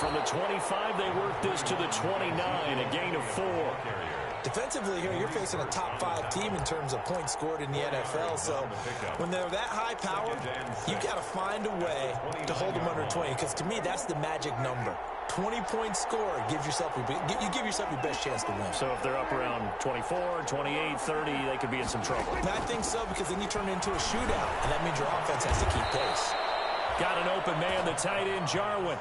From the 25, they work this to the 29, a gain of 4. Defensively here, you're facing a top 5 team in terms of points scored in the NFL. So when they're that high powered, you got to find a way to hold them under 20. Because to me, that's the magic number. 20-point score gives yourself you give yourself your best chance to win. So if they're up around 24, 28, 30, they could be in some trouble. I think so, because then you turn it into a shootout, and that means your offense has to keep pace. Got an open man, the tight end, Jarwin.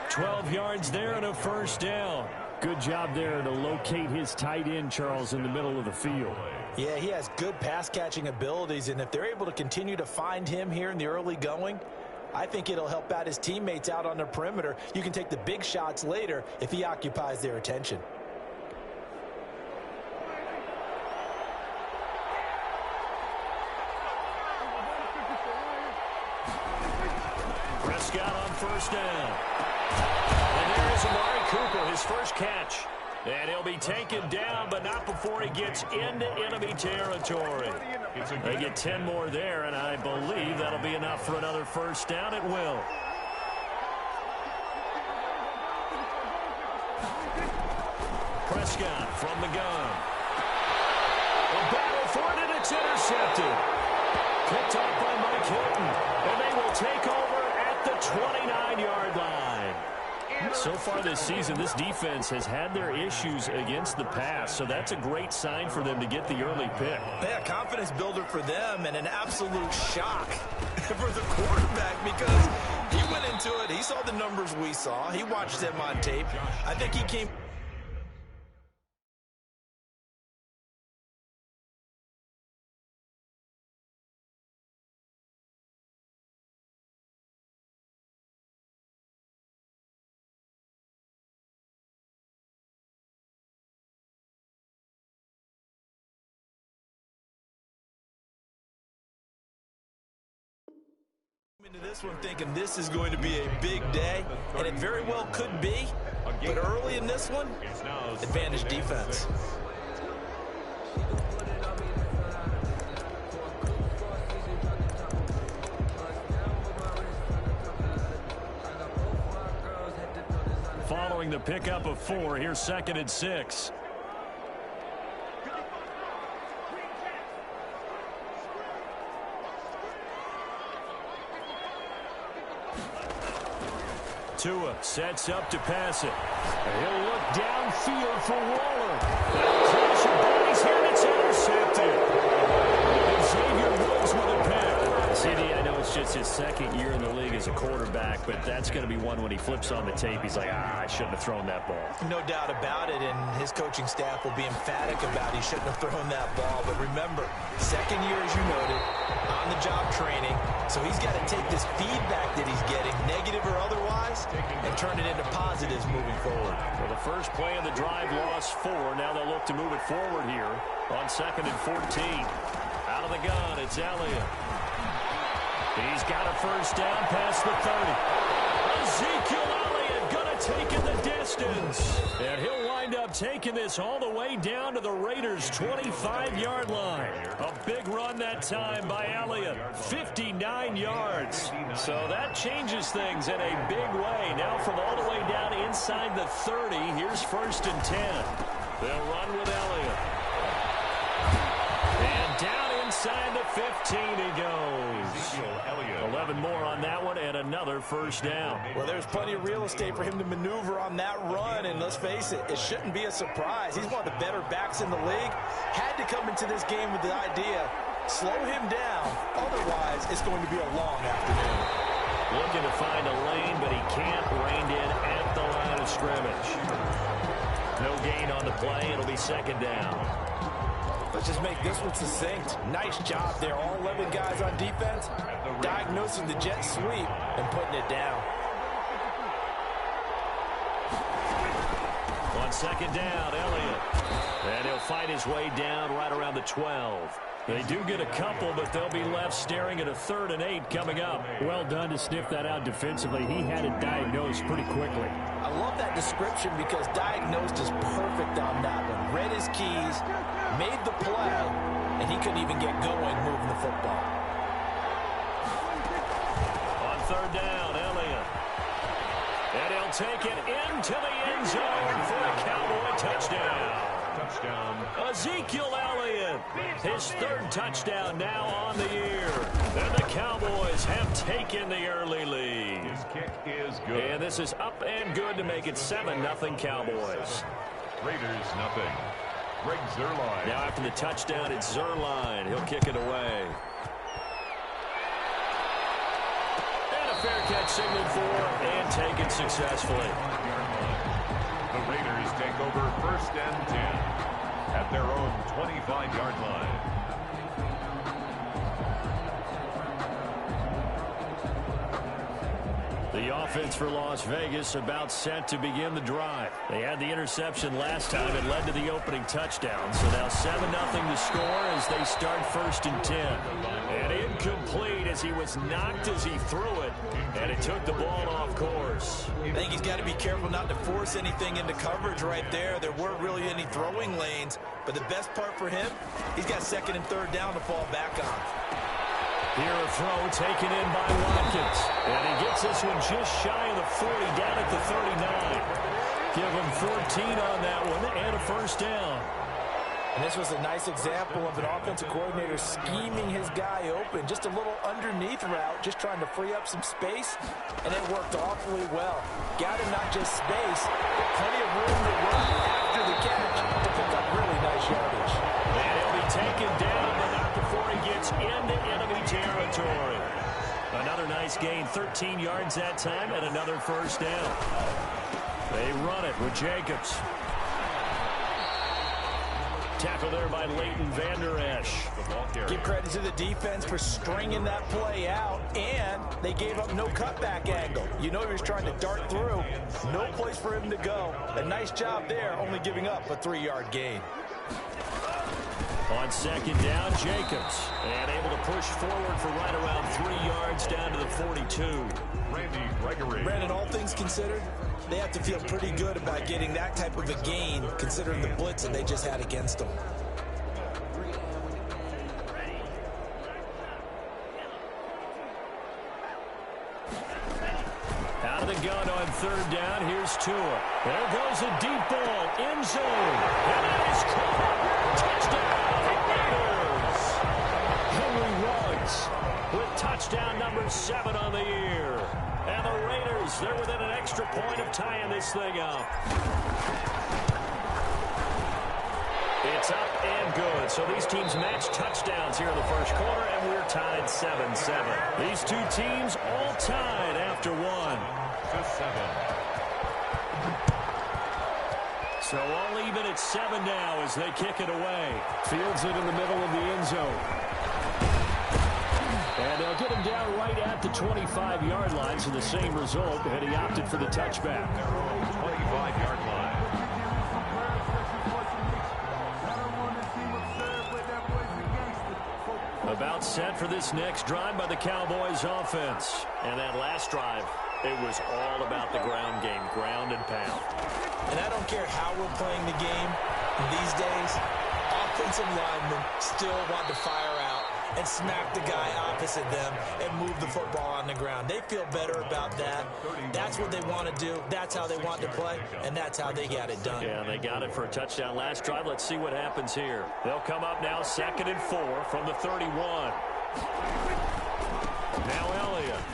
12 yards there and a first down. Good job there to locate his tight end, Charles, in the middle of the field. Yeah, he has good pass-catching abilities, and if they're able to continue to find him here in the early going, I think it'll help out his teammates out on the perimeter. You can take the big shots later if he occupies their attention. Prescott on first down. And there is Amari Cooper, his first catch. And he'll be taken down, but not before he gets into enemy territory. They get 10 more there, and I believe that'll be enough for another first down. It will. Prescott from the gun. A battle for it, and it's intercepted. Picked off by Mike Hilton, and they will take over at the 29-yard line. So far this season, this defense has had their issues against the pass, so that's a great sign for them to get the early pick. Yeah, confidence builder for them, and an absolute shock for the quarterback, because he went into it, he saw the numbers we saw, he watched them on tape. I think he came... into this one thinking this is going to be a big day, and it very well could be, but early in this one, advantage defense. Following the pickup of 4, here's 2nd and 6. Tua sets up to pass it. He'll look downfield for Waller. Crash of bodies here, and it's intercepted. And Xavier Woods with a pick. CD, I know it's just his 2nd year in the league as a quarterback, but that's going to be one when he flips on the tape. He's like, I shouldn't have thrown that ball. No doubt about it, and his coaching staff will be emphatic about he shouldn't have thrown that ball. But remember, 2nd year, as you noted, on-the-job training, so he's got to take this feedback that he's getting, negative or otherwise, and turn it into positives moving forward. Well, the first play of the drive lost 4. Now they'll look to move it forward here on 2nd and 14. Out of the gun, it's Elliott. He's got a first down past the 30. Ezekiel Elliott going to take it the distance. And he'll wind up taking this all the way down to the Raiders' 25-yard line. A big run that time by Elliott. 59 yards. So that changes things in a big way. Now from all the way down inside the 30, here's 1st and 10. They'll run with Elliott. And down inside the 15 he goes. 11 more on that one, and another first down. Well, there's plenty of real estate for him to maneuver on that run, and let's face it, it shouldn't be a surprise. He's one of the better backs in the league. Had to come into this game with the idea, slow him down, otherwise it's going to be a long afternoon. Looking to find a lane, but he can't. Reined in at the line of scrimmage. No gain on the play. It'll be 2nd down. Let's just make this one succinct. Nice job there. All 11 guys on defense diagnosing the jet sweep and putting it down. On 2nd down, Elliott. And he'll fight his way down right around the 12. They do get a couple, but they'll be left staring at a 3rd and 8 coming up. Well done to sniff that out defensively. He had it diagnosed pretty quickly. I love that description because diagnosed is perfect on that one. Read his keys, made the play, and he couldn't even get going moving the football. On 3rd down, Elliott. And he'll take it into the end zone for a Cowboy touchdown. Ezekiel Elliott, his third touchdown now on the year. And the Cowboys have taken the early lead. His kick is good. And this is up and good to make it 7-0 Cowboys. Raiders nothing. Greg Zuerlein. Now after the touchdown, it's Zuerlein. He'll kick it away. And a fair catch signaled for and taken successfully. The Raiders take over 1st and 10 at their own 25-yard line. The offense for Las Vegas about set to begin the drive. They had the interception last time. It led to the opening touchdown. So now 7-0 to score as they start 1st and 10. And incomplete as he was knocked as he threw it. And it took the ball off course. I think he's got to be careful not to force anything into coverage right there. There weren't really any throwing lanes. But the best part for him, he's got 2nd and 3rd down to fall back on. Here a throw taken in by Watkins. And he gets this one just shy of the 40, down at the 39. Give him 14 on that one and a 1st down. And this was a nice example of an offensive coordinator scheming his guy open. Just a little underneath route, just trying to free up some space, and it worked awfully well. Got him not just space, but plenty of room to run after the catch to pick up really nice yardage. And he'll be taken down, but not before he gets into enemy territory. Another nice gain, 13 yards that time, and another 1st down. They run it with Jacobs. Tackle there by Leighton Vander Esch. Give credit to the defense for stringing that play out, and they gave up no cutback angle. You know he was trying to dart through. No place for him to go. A nice job there, only giving up a 3-yard gain. On 2nd down, Jacobs. And able to push forward for right around 3 yards down to the 42. Randy Gregory. Brandon, all things considered, they have to feel pretty good about getting that type of a gain, considering the blitz that they just had against them. Out of the gun on 3rd down. Here's Tua. There goes a deep ball. End zone. And that is caught. Touchdown. Raiders. Henry Ruggs with touchdown number 7 on the year. And the Raiders, they're within an extra point of tying this thing up. It's up and good. So these teams match touchdowns here in the 1st quarter, and we're tied 7-7. These two teams all tied after 1. 7. So all even at 7 now as they kick it away. Fields it in the middle of the end zone. And they'll get him down right at the 25-yard line, so the same result, and he opted for the touchback. 25-yard line. About set for this next drive by the Cowboys offense. And that last drive, it was all about the ground game, ground and pound. And I don't care how we're playing the game these days, offensive linemen still want to fire out and smack the guy opposite them and move the football on the ground. They feel better about that. That's what they want to do. That's how they want to play, and that's how they got it done. Yeah, they got it for a touchdown last drive. Let's see what happens here. They'll come up now 2nd and 4 from the 31. Now Elliott.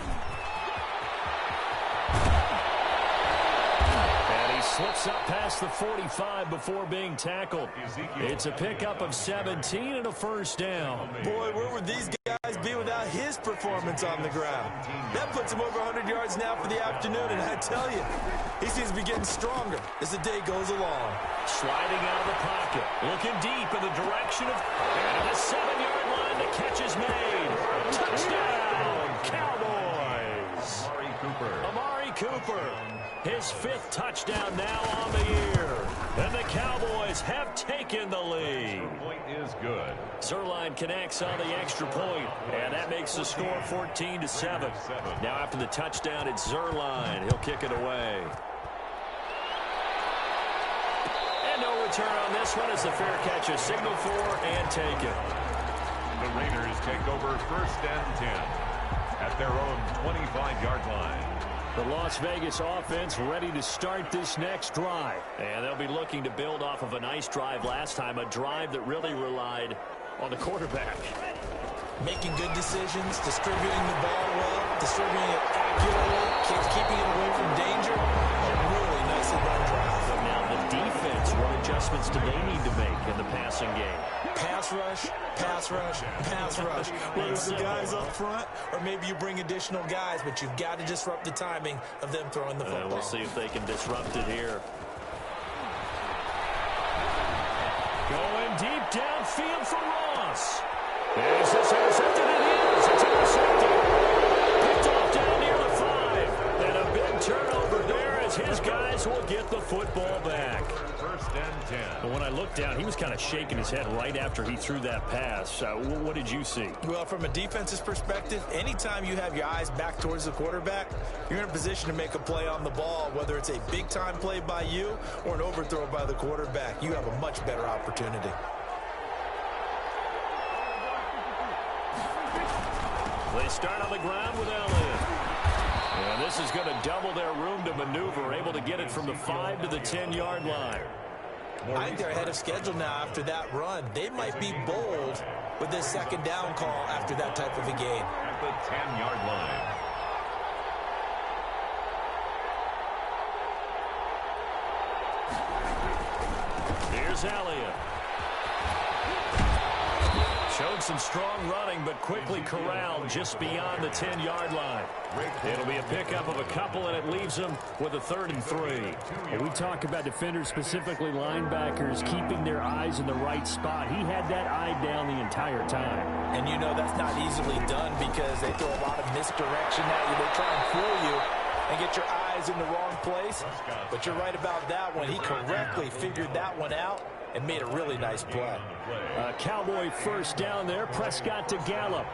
Slips up past the 45 before being tackled. It's a pickup of 17 and a 1st down. Boy, where would these guys be without his performance on the ground? That puts him over 100 yards now for the afternoon, and I tell you, he seems to be getting stronger as the day goes along. Sliding out of the pocket, looking deep in the direction of the 7-yard line. The catch is made. Touchdown, Cowboys. Amari Cooper. His 5th touchdown now on the year. And the Cowboys have taken the lead. Point is good. Zuerlein connects on the extra point, and that makes the score 14-7. Now after the touchdown, it's Zuerlein. He'll kick it away. And no return on this one as the fair catch is signaled for and taken. The Raiders take over 1st and 10 at their own 25-yard line. The Las Vegas offense ready to start this next drive. And they'll be looking to build off of a nice drive last time, a drive that really relied on the quarterback. Making good decisions, distributing the ball well, distributing it accurately, keeping it away from danger. A really nicely run drive. But now the defense, what adjustments do they need to make in the passing game? Pass rush, pass rush, pass rush. Whether it's the guys up front or maybe you bring additional guys, but you've got to disrupt the timing of them throwing the football. We'll see if they can disrupt it here. Going deep downfield for Ross. Is this intercepted? It is. It's intercepted. Picked off down near the 5. And a big turnover there as his guys will get the football back. First and 10. But when I looked down, he was kind of shaking his head right after he threw that pass. What did you see? Well, from a defense's perspective, anytime you have your eyes back towards the quarterback, you're in a position to make a play on the ball, whether it's a big-time play by you or an overthrow by the quarterback. You have a much better opportunity. They start on the ground with Elliott. And this is going to double their room to maneuver, able to get it from the 5 to the 10-yard line. I think they're ahead of schedule now after that run. They might be bold with this second down call after that type of a game. At the 10-yard line. Here's Elliott. Showed some strong running, but quickly corralled just beyond the 10-yard line. It'll be a pickup of a couple, and it leaves them with a 3rd and 3. When we talk about defenders, specifically linebackers, keeping their eyes in the right spot. He had that eye down the entire time. And you know that's not easily done because they throw a lot of misdirection at you. They try and fool you and get your eyes in the wrong place. But you're right about that one. He correctly figured that one out and made a really nice play. Cowboy first down there. Prescott to Gallup.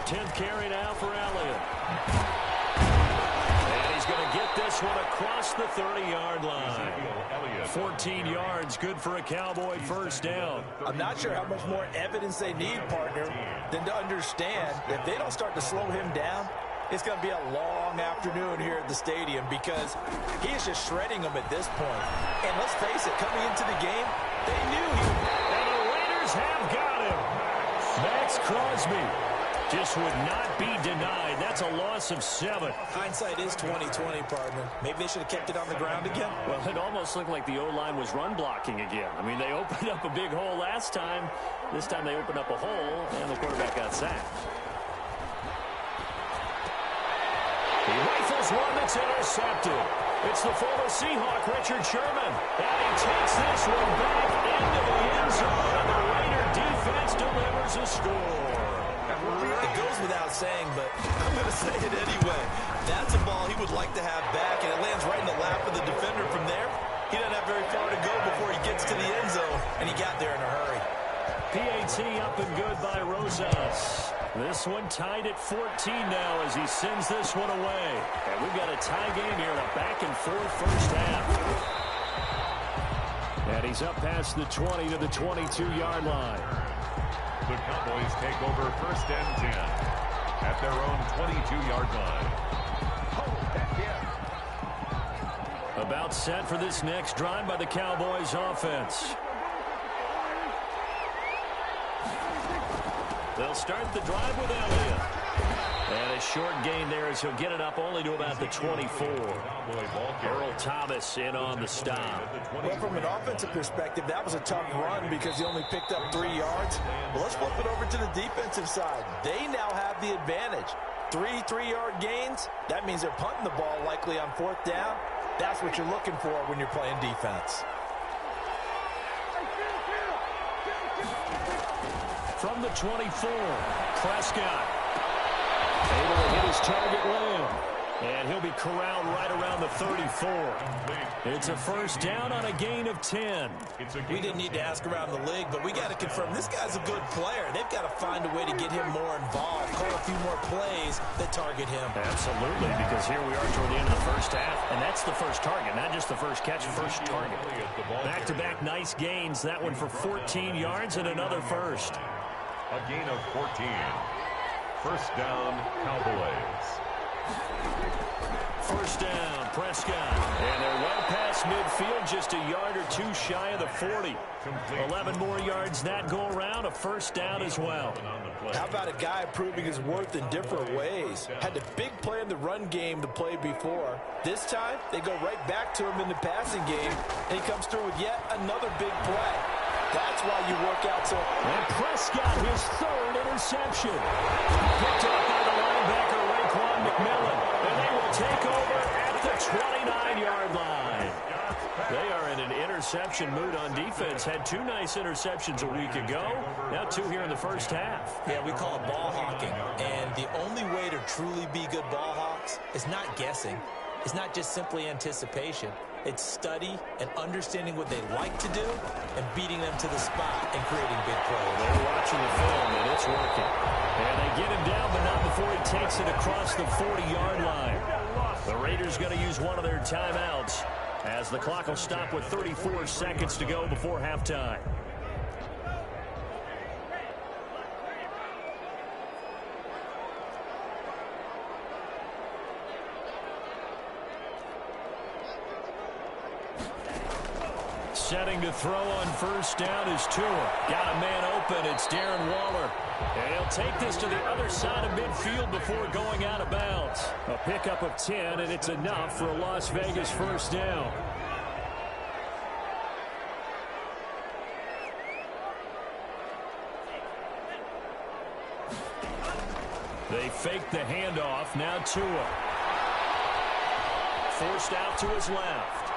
Tenth carry now for Elliott. And he's going to get this one across the 30-yard line. 14 yards, good for a Cowboy first down. I'm not sure how much more evidence they need, partner, than to understand if they don't start to slow him down, it's going to be a long afternoon here at the stadium because he is just shredding them at this point. And let's face it, coming into the game, they knew he would. And the Raiders have got him. Max Crosby just would not be denied. That's a loss of 7. Hindsight is 20/20, partner. Maybe they should have kept it on the ground again. Well, it almost looked like the O-line was run blocking again. I mean, they opened up a big hole last time. This time they opened up a hole, and the quarterback got sacked. He rifles one that's intercepted. It's the former Seahawk, Richard Sherman. And he takes this one back into the end zone, and the Raider defense delivers a score. It goes without saying, but I'm going to say it anyway. That's a ball he would like to have back, and it lands right in the lap of the defender from there. He doesn't have very far to go before he gets to the end zone, and he got there in a hurry. PAT up and good by Rosas. This one tied at 14 now as he sends this one away. And we've got a tie game here in a back-and-forth first half. And he's up past the 20 to the 22-yard line. The Cowboys take over first and 10 at their own 22-yard line. About set for this next drive by the Cowboys offense. They'll start the drive with Elliott. And a short gain there as he'll get it up only to about the 24. Earl Thomas in on the stop. Well, from an offensive perspective, that was a tough run because he only picked up 3 yards. Well, let's flip it over to the defensive side. They now have the advantage. 3-3-yard gains. That means they're punting the ball likely on 4th down. That's what you're looking for when you're playing defense. From the 24, Prescott able to hit his target limb. And he'll be corralled right around the 34. It's a first down on a gain of 10. We didn't need to ask around the league, but we got to confirm this guy's a good player. They've got to find a way to get him more involved, call a few more plays that target him. Absolutely, because here we are toward the end of the first half, and that's the first target, not just the first catch, first target. Back-to-back nice gains, that one for 14 yards and another first. A gain of 14. First down, Cowboys. First down, Prescott. And they're well past midfield, just a yard or two shy of the 40. 11 more yards that go around, a first down as well. How about a guy proving his worth in different ways? Had the big play in the run game to play before. This time, they go right back to him in the passing game, and he comes through with yet another big play. That's why you work out so... And Prescott, his third interception. Picked up by the linebacker, Raekwon McMillan. And they will take over at the 29-yard line. They are in an interception mood on defense. Had two nice interceptions a week ago. Now two here in the first half. Yeah, we call it ball hawking. And the only way to truly be good ball hawks is not guessing. It's not just simply anticipation. It's study and understanding what they like to do and beating them to the spot and creating big plays. They're watching the film, and it's working. And they get him down, but not before he takes it across the 40-yard line. The Raiders going to use one of their timeouts as the clock will stop with 34 seconds to go before halftime. Setting to throw on first down is Tua. Got a man open. It's Darren Waller. And he'll take this to the other side of midfield before going out of bounds. A pickup of 10, and it's enough for a Las Vegas first down. They fake the handoff. Now Tua. Forced out to his left.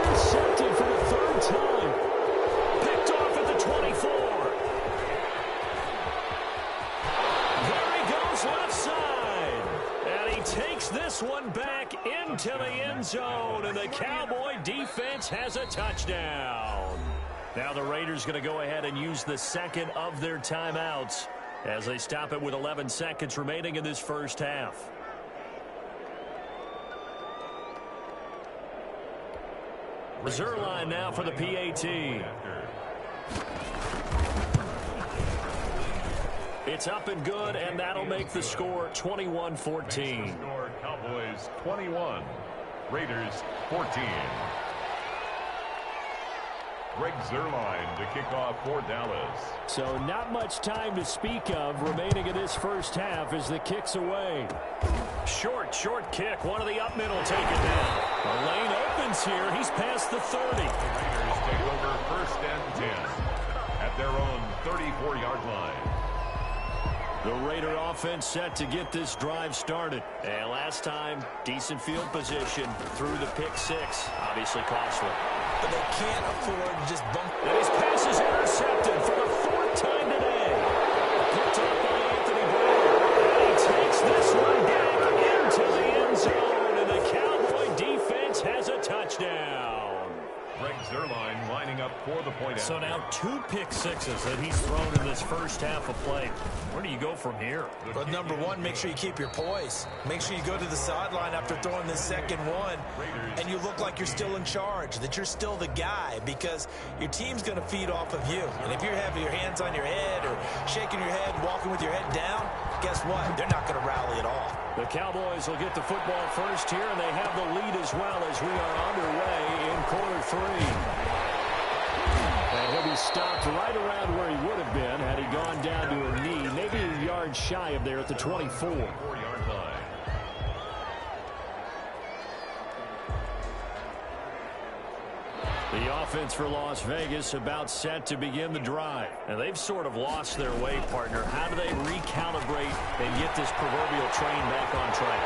Intercepted for the third time. Picked off at the 24. There he goes left side. And he takes this one back into the end zone. And the Cowboy defense has a touchdown. Now the Raiders going to go ahead and use the second of their timeouts as they stop it with 11 seconds remaining in this first half. Zerline now for the PAT. It's up and good, and that'll make the score 21-14. Cowboys 21, Raiders 14. Greg Zerline to kick off for Dallas. So not much time to speak of remaining in this first half as the kick's away. Short kick. One of the up middle take it down. The lane opens here. He's past the 30. The Raiders take over first and 10 at their own 34-yard line. The Raider offense set to get this drive started. And last time, decent field position through the pick six. Obviously costly. But they can't afford to just bump. And his pass is intercepted for the fourth time today. Picked up by Anthony Brown. And he takes this one back into the end zone. And the Cowboy defense has a touchdown. Greg Zerline lining up for the point. So now two pick sixes that he's thrown in this first half of play. Where do you go from here? Well, number one, make sure you keep your poise. Make sure you go to the sideline after throwing this second one, and you look like you're still in charge, that you're still the guy, because your team's going to feed off of you. And if you're having your hands on your head or shaking your head, walking with your head down, guess what? They're not going to rally at all. The Cowboys will get the football first here, and they have the lead as well as we are underway in quarter three. And he'll be stopped right around where he would have been had he gone down to a knee, maybe a yard shy of there at the 24. 4-yard line. The offense for Las Vegas about set to begin the drive. And they've sort of lost their way, partner. How do they recalibrate and get this proverbial train back on track?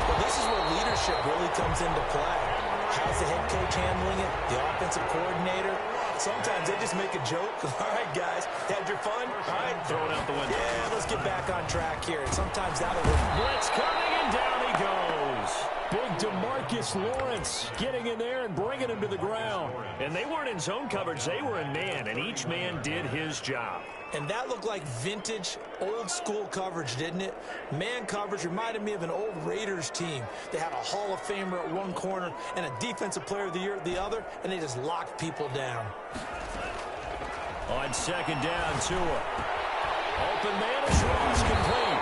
Well, this is where leadership really comes into play. How's the head coach handling it? The offensive coordinator? Sometimes they just make a joke. All right, guys, had your fun? All right. Throw it out the window. Yeah, let's get back on track here. And sometimes that'll work. Blitz coming, and down he goes. Big DeMarcus Lawrence getting in there and bringing him to the ground. And they weren't in zone coverage. They were in man, and each man did his job. And that looked like vintage, old-school coverage, didn't it? Man coverage reminded me of an old Raiders team. They had a Hall of Famer at one corner and a Defensive Player of the Year at the other, and they just locked people down. On second down, Tua. Open man is Ross complete.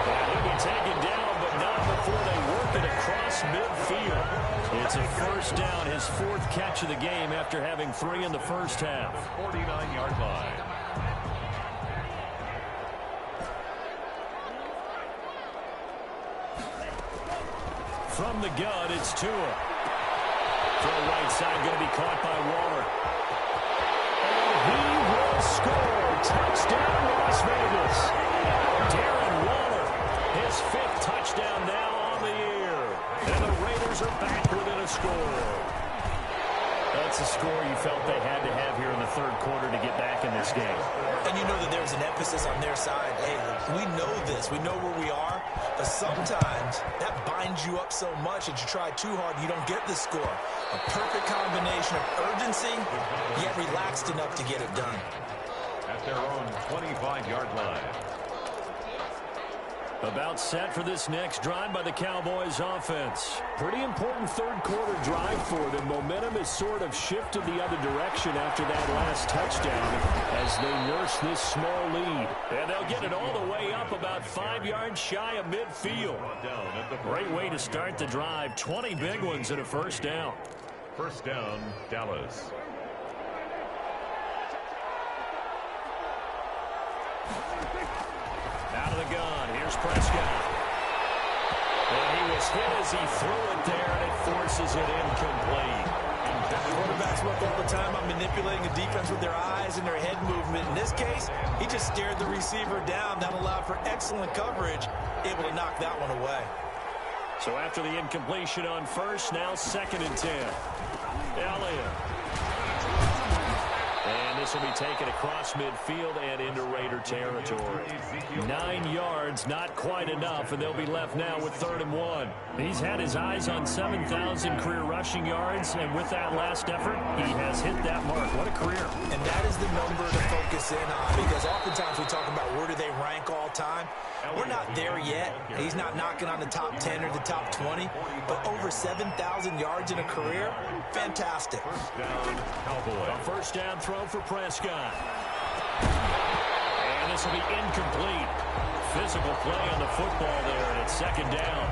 And he'll be taken down, but not before they work it across midfield. It's a first down, his 4th catch of the game after having 3 in the first half. 49-yard line. From the gun, it's Tua. Throw right side, going to be caught by Waller. And he will score. Touchdown, Las Vegas. Darren Waller, his 5th touchdown now on the year. And the Raiders are back within a score. That's a score you felt they had to have here in the 3rd quarter to get back in this game. And you know that there's an emphasis on their side. Hey, we know this. We know where we are. But sometimes that binds you up so much that you try too hard, you don't get the score. A perfect combination of urgency, yet relaxed enough to get it done. At their own 25-yard line. About set for this next drive by the Cowboys offense. Pretty important 3rd quarter drive for them. Momentum has sort of shifted the other direction after that last touchdown as they nurse this small lead. And they'll get it all the way up about 5 yards shy of midfield. Great way to start the drive. 20 big ones and a first down. First down, Dallas. Out of the gun, here's Prescott. And he was hit as he threw it there, and it forces it incomplete. Quarterbacks work all the time on manipulating the defense with their eyes and their head movement. In this case, he just stared the receiver down. That allowed for excellent coverage, able to knock that one away. So after the incompletion on first, now 2nd and 10. Elliott. And this will be taken across midfield and into Raider territory. 9 yards, not quite enough, and they'll be left now with 3rd and 1. He's had his eyes on 7,000 career rushing yards, and with that last effort, he has hit that mark. What a career. And that is the number to focus in on, because oftentimes we talk about where do they rank all time. We're not there yet. He's not knocking on the top 10 or the top 20, but over 7,000 yards in a career, fantastic. First down, Cowboys. A first down throw for Prescott. And this will be incomplete. Physical play on the football there, and it's 2nd down.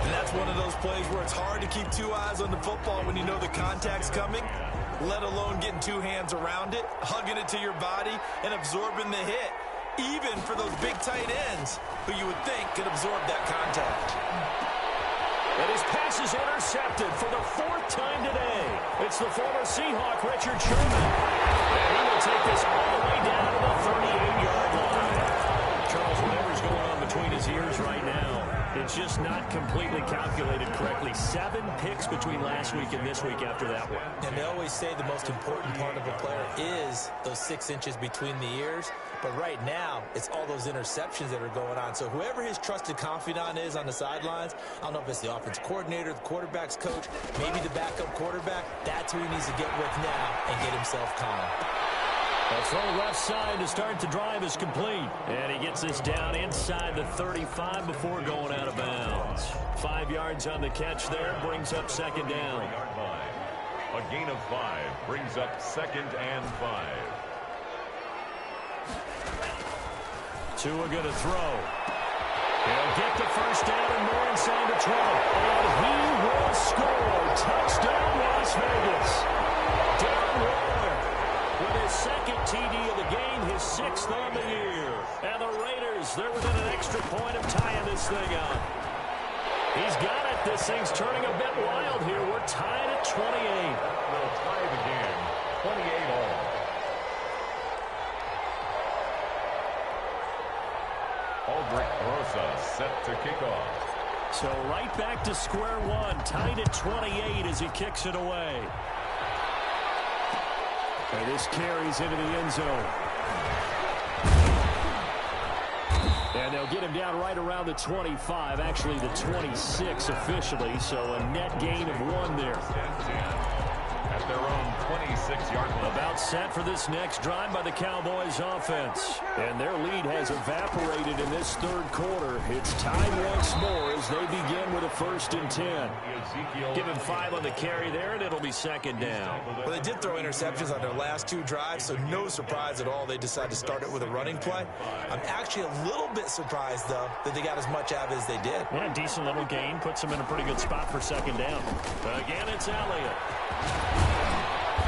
And that's one of those plays where it's hard to keep 2 eyes on the football when you know the contact's coming, let alone getting 2 hands around it, hugging it to your body, and absorbing the hit. Even for those big tight ends who you would think could absorb that contact. And his pass is intercepted for the 4th time today. It's the former Seahawk, Richard Sherman. And he will take this all the way down to the 38-yard line. Charles, whatever's going on between his ears right now, it's just not completely calculated correctly. 7 picks between last week and this week after that one. And they always say the most important part of a player is those 6 inches between the ears. But right now, it's all those interceptions that are going on. So whoever his trusted confidant is on the sidelines, I don't know if it's the offense coordinator, the quarterback's coach, maybe the backup quarterback, that's who he needs to get with now and get himself calm. A throw left side to start the drive is complete. And he gets this down inside the 35 before going out of bounds. 5 yards on the catch there, brings up 2nd down. A gain of 5 brings up 2nd and 5. Tua going to throw. He'll get the first down and more inside the 20. And he will score. Touchdown, Las Vegas. Darren Waller with his 2nd TD of the game, his 6th on the year. And the Raiders, they're within an extra point of tying this thing up. He's got it. This thing's turning a bit wild here. We're tied at 28. We'll tie the game, 28 all. Aldrich Rosa set to kick off. So right back to square one, tied at 28 as he kicks it away. And this carries into the end zone. And they'll get him down right around the 25, actually the 26 officially, so a net gain of 1 there. At their own 26-yard line. About set for this next drive by the Cowboys offense. And their lead has evaporated in this third quarter. It's tied once more as they begin with a 1st and 10. Give him 5 on the carry there, and it'll be 2nd down. Well, they did throw interceptions on their last 2 drives, so no surprise at all they decided to start it with a running play. I'm actually a little bit surprised, though, that they got as much out of it as they did. Yeah, decent little gain. Puts them in a pretty good spot for 2nd down. Again, it's Elliott.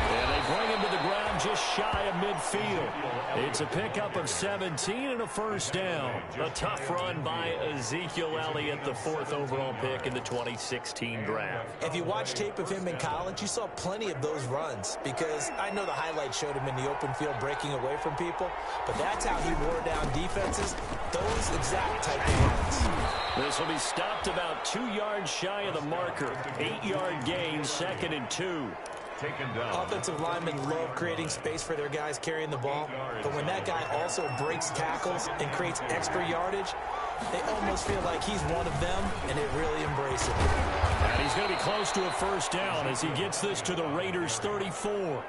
And they bring him to the ground just shy of midfield. It's a pickup of 17 and a 1st down. A tough run by Ezekiel Elliott, the 4th overall pick in the 2016 draft. If you watch tape of him in college, you saw plenty of those runs, because I know the highlights showed him in the open field breaking away from people, but that's how he wore down defenses, those exact type of runs. This will be stopped about 2 yards shy of the marker. 8-yard gain, 2nd and 2. Taken down. Offensive linemen love creating space for their guys carrying the ball, but when that guy also breaks tackles and creates extra yardage, they almost feel like he's one of them, and they really embrace it. And he's going to be close to a 1st down as he gets this to the Raiders' 34.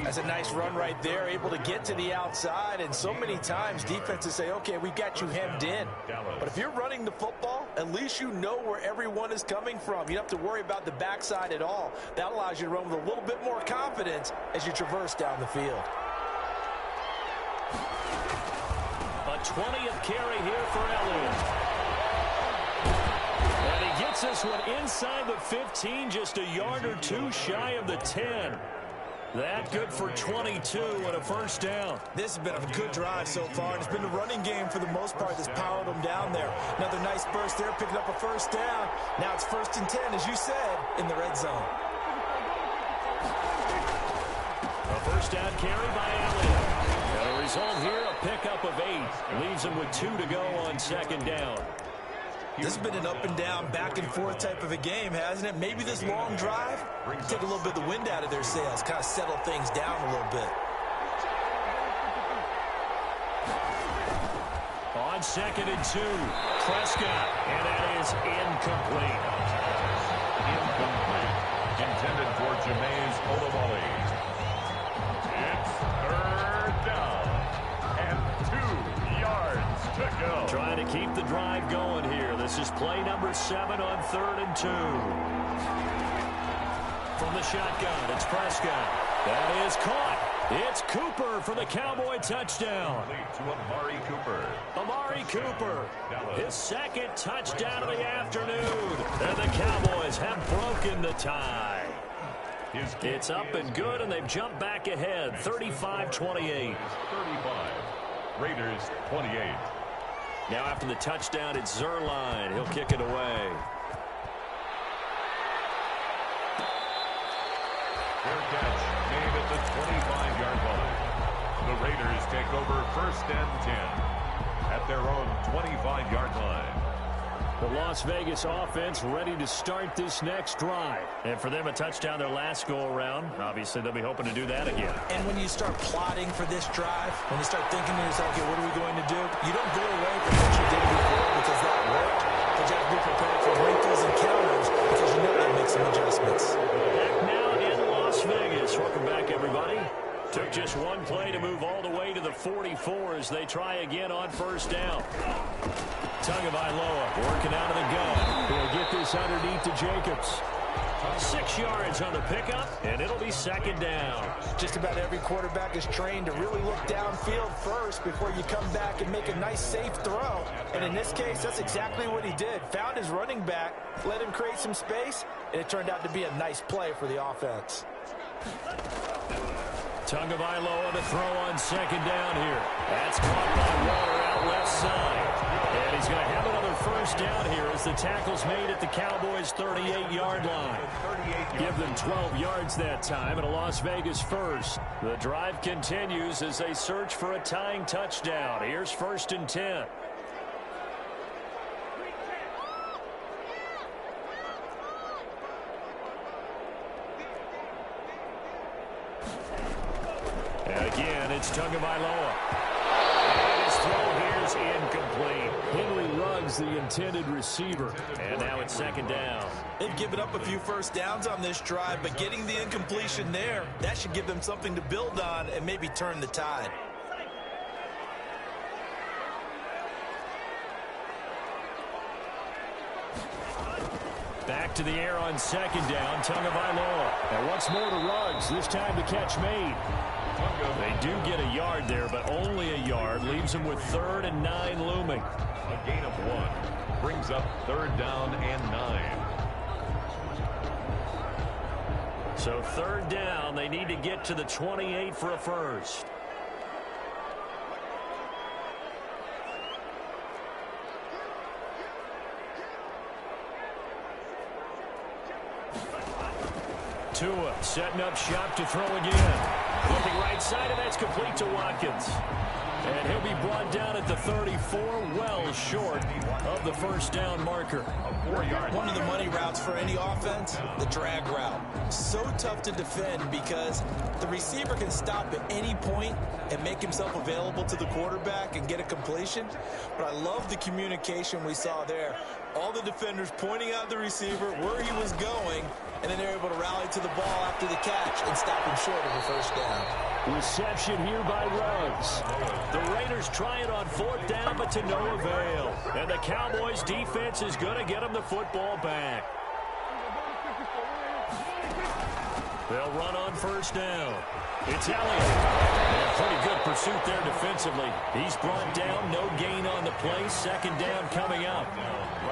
That's a nice run right there, able to get to the outside, and so many times defenses say, okay, we got you hemmed in. But if you're running the football, at least you know where everyone is coming from. You don't have to worry about the backside at all. That allows you to run with a little bit more confidence as you traverse down the field. A 20th carry here for Elliott. And he gets this one inside the 15, just a yard or 2 shy of the 10. That good for 22 and a 1st down. This has been a good drive so far, and it's been the running game for the most part that's powered them down there. Another nice burst there, picking up a 1st down. Now it's 1st and 10, as you said, in the red zone. A 1st down carry by Elliott. And a result here, a pickup of 8. Leaves him with 2 to go on 2nd down. This has been an up and down, back and forth type of a game, hasn't it? Maybe this long drive, take a little bit of the wind out of their sails, kind of settle things down a little bit. On 2nd and 2, Prescott, and that is incomplete. Incomplete. Intended for Jameis Olawale. It's 3rd down. And 2 yards to go. Trying to keep the drive going here. This is play number 7 on 3rd and 2. From the shotgun, it's Prescott. That is caught. It's Cooper for the Cowboy touchdown. To Amari Cooper. Amari Cooper, his 2nd touchdown of the afternoon. And the Cowboys have broken the tie. It's up and good, and they've jumped back ahead, 35-28. 35. Raiders 28. Now after the touchdown, it's Zerline. He'll kick it away. Fair catch made at the 25-yard line. The Raiders take over 1st and 10 at their own 25-yard line. The Las Vegas offense ready to start this next drive. And for them, a touchdown their last go-around. Obviously, they'll be hoping to do that again. And when you start plotting for this drive, when you start thinking to yourself, okay, what are we going to do? You don't go away from what you did before because that worked. But you have to be prepared for wrinkles and counters because you know that makes some adjustments. Back now in Las Vegas. Welcome back, everybody. Took just one play to move all the way to the 44 as they try again on 1st down. Tagovailoa working out of the gun. He'll get this underneath to Jacobs. 6 yards on the pickup, and it'll be 2nd down. Just about every quarterback is trained to really look downfield first before you come back and make a nice, safe throw. And in this case, that's exactly what he did. Found his running back, let him create some space, and it turned out to be a nice play for the offense. Tagovailoa to throw on 2nd down here. That's caught by Water out left side. And he's going to have another 1st down here as the tackle's made at the Cowboys' 38-yard line. Give them 12 yards that time and a Las Vegas 1st. The drive continues as they search for a tying touchdown. Here's 1st and 10. And again, it's Tagovailoa. And his throw here is incomplete. Henry Ruggs, the intended receiver. And now it's second down. They've given up a few first downs on this drive, but getting the incompletion there, that should give them something to build on and maybe turn the tide. Back to the air on second down, Tagovailoa. And once more to Ruggs, this time the catch made. They do get a yard there, but only a yard. Leaves them with 3rd and 9 looming. A gain of 1 brings up 3rd down and 9. So 3rd down, they need to get to the 28 for a first. Tua setting up shop to throw again. Looking right side, and that's complete to Watkins. And he'll be brought down at the 34, well short of the first down marker. One of the money routes for any offense, the drag route. So tough to defend because the receiver can stop at any point and make himself available to the quarterback and get a completion. But I love the communication we saw there. All the defenders pointing out the receiver where he was going, and then they're able to rally to the ball after the catch and stop him short of the first down. Reception here by Ruggs. The Raiders try it on 4th down, but to no avail. And the Cowboys' defense is going to get them the football back. They'll run on 1st down. It's Elliott. And pretty good pursuit there defensively. He's brought down, no gain on the play. 2nd down coming up.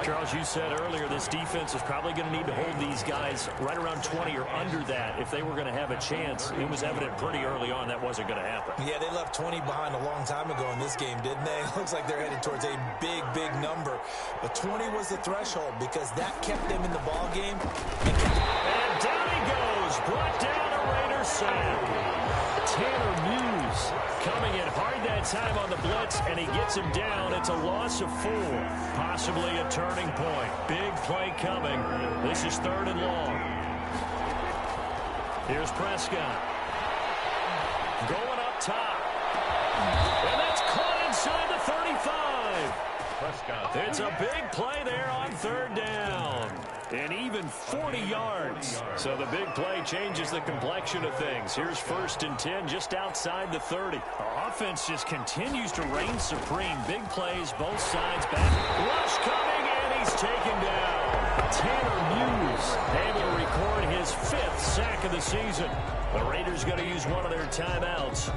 Charles, you said earlier this defense is probably going to need to hold these guys right around 20 or under that if they were going to have a chance. It was evident pretty early on that wasn't going to happen. Yeah, they left 20 behind a long time ago in this game, didn't they? It looks like they're headed towards a big, big number. But 20 was the threshold because that kept them in the ball game. And down he goes. Brought down a Raider sack. Tanner Muse coming in hard that time on the blitz, and he gets him down. It's a loss of 4, possibly a turning point. Big play coming. This is 3rd and long. Here's Prescott. Going up top. And that's caught inside the 35. Prescott. It's a big play there on 3rd down. And even 40 yards. So the big play changes the complexion of things. Here's 1st and 10 just outside the 30. Our offense just continues to reign supreme. Big plays, both sides back. Rush coming, and he's taken down. Tanner Muse able to record his 5th sack of the season. The Raiders going to use one of their timeouts.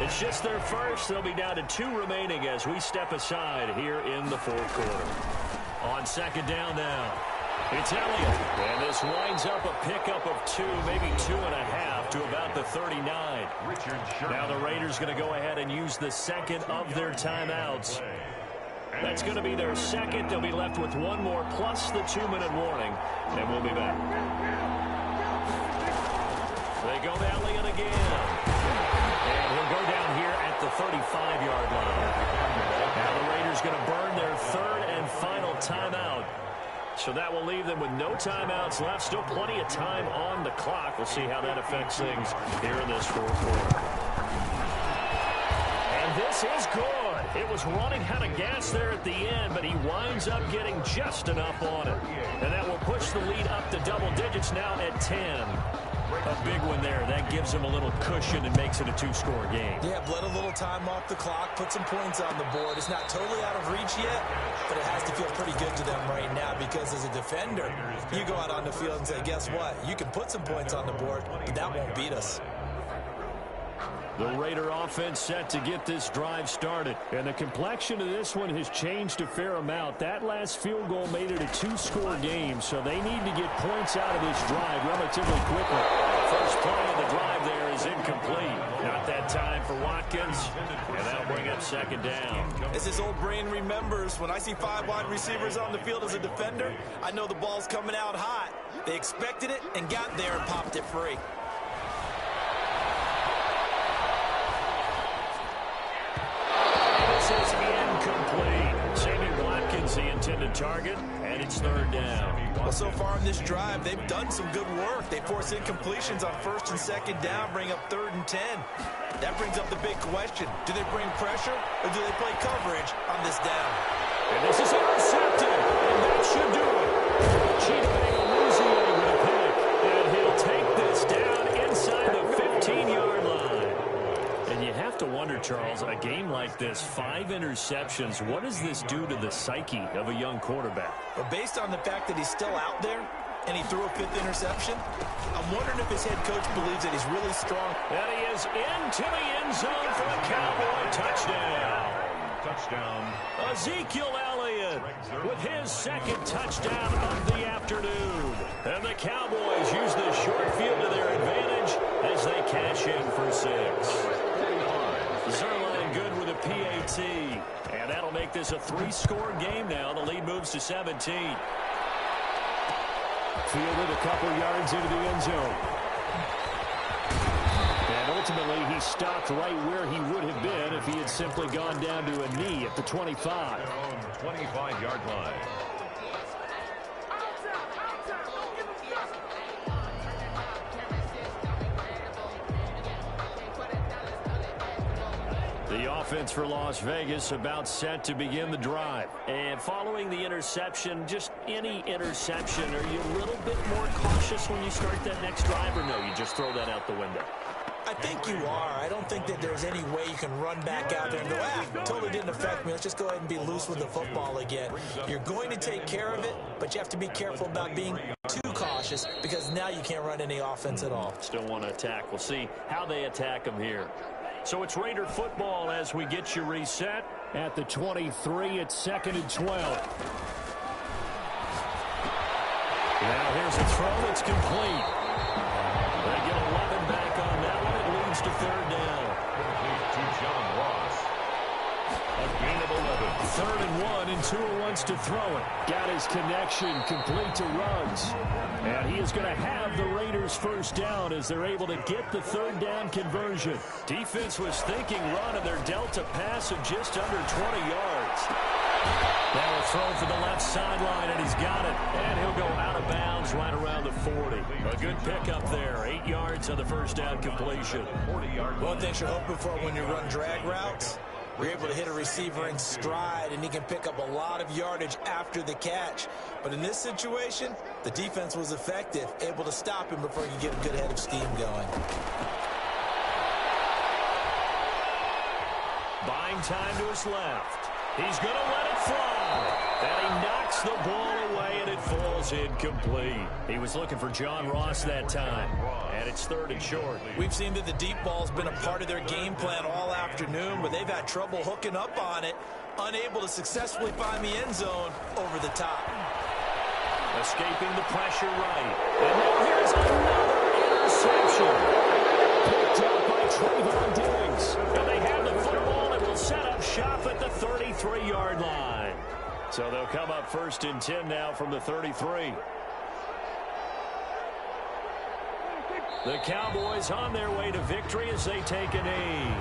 It's just their first. They'll be down to 2 remaining as we step aside here in the 4th quarter. On 2nd down now. It's Elliott, and this winds up a pickup of 2, maybe 2.5 to about the 39. Now the Raiders going to go ahead and use the 2nd of their timeouts. That's going to be their 2nd. They'll be left with 1 more plus the 2-minute warning, and we'll be back. They go to Elliott again, and he'll go down here at the 35-yard line. Now the Raiders going to burn their 3rd and final timeout. So that will leave them with no timeouts left. Still plenty of time on the clock. We'll see how that affects things here in this 4th quarter. And this is good. It was running out of gas there at the end, but he winds up getting just enough on it. And that will push the lead up to double digits now at 10. A big one there. That gives them a little cushion and makes it a 2-score game. Yeah, bled a little time off the clock, put some points on the board. It's not totally out of reach yet, but it has to feel pretty good to them right now because as a defender, you go out on the field and say, guess what? You can put some points on the board, but that won't beat us. The Raider offense set to get this drive started. And the complexion of this one has changed a fair amount. That last field goal made it a 2-score game, so they need to get points out of this drive relatively quickly. First play of the drive there is incomplete. Not that time for Watkins, and that'll bring up 2nd down. As his old brain remembers, when I see 5 wide receivers on the field as a defender, I know the ball's coming out hot. They expected it and got there and popped it free. This is incomplete. Sammy Watkins, the intended target, and it's third down. Well, so far in this drive, they've done some good work. They force incompletions on first and second down, bring up 3rd and 10. That brings up the big question. Do they bring pressure, or do they play coverage on this down? And this is intercepted, and that should do it. with a pick, and he'll take this down inside the 15-yard line. And you have to wonder, Charles, a game like this, 5 interceptions, what does this do to the psyche of a young quarterback? But based on the fact that he's still out there and he threw a 5th interception, I'm wondering if his head coach believes that he's really strong. And he is into the end zone for a Cowboy touchdown. Touchdown. Ezekiel Elliott with his 2nd touchdown of the afternoon. And the Cowboys use the short field to their advantage as they cash in for 6. Zerline good with a PAT. And that'll make this a 3-score game now. The lead moves to 17. Fielded a couple yards into the end zone. And ultimately, he stopped right where he would have been if he had simply gone down to a knee at the 25. 25-yard line. The offense for Las Vegas about set to begin the drive. And following the interception, just any interception, are you a little bit more cautious when you start that next drive, or no, you just throw that out the window? I think you are. I don't think that there's any way you can run back out there and go, totally didn't affect me. Let's just go ahead and be loose with the football again. You're going to take care of it, but you have to be careful about being too cautious because now you can't run any offense at all. Still want to attack. We'll see how they attack them here. So it's Raider football as we get you reset. At the 23, it's 2nd and 12. Now here's a throw that's complete. They get 11 back on that one. It leads to 3rd down. To John Ross. A gain of 11. 3rd and 1, and Tua wants to throw it. Got his connection complete to Ruggs. And he is going to have the Raiders first down as they're able to get the 3rd down conversion. Defense was thinking run, and they're dealt a pass of just under 20 yards. Now a throw for the left sideline, and he's got it. And he'll go out of bounds right around the 40. A good pickup there. 8 yards on the first down completion. 40-yard. One thing you're hoping for when you run drag routes, you're able to hit a receiver in stride, and he can pick up a lot of yardage after the catch. But in this situation, the defense was effective, able to stop him before he could get a good head of steam going. Buying time to his left. He's going to let it fly. And he knocks the ball away, and it falls incomplete. He was looking for John Ross that time. And it's 3rd and short. We've seen that the deep ball's been a part of their game plan all afternoon, but they've had trouble hooking up on it, unable to successfully find the end zone over the top. Escaping the pressure right. And now here's another interception. Picked up by Trayvon Diggs. And they have the football and will set up shop at the 33-yard line. So they'll come up 1st and 10 now from the 33. The Cowboys on their way to victory as they take a knee.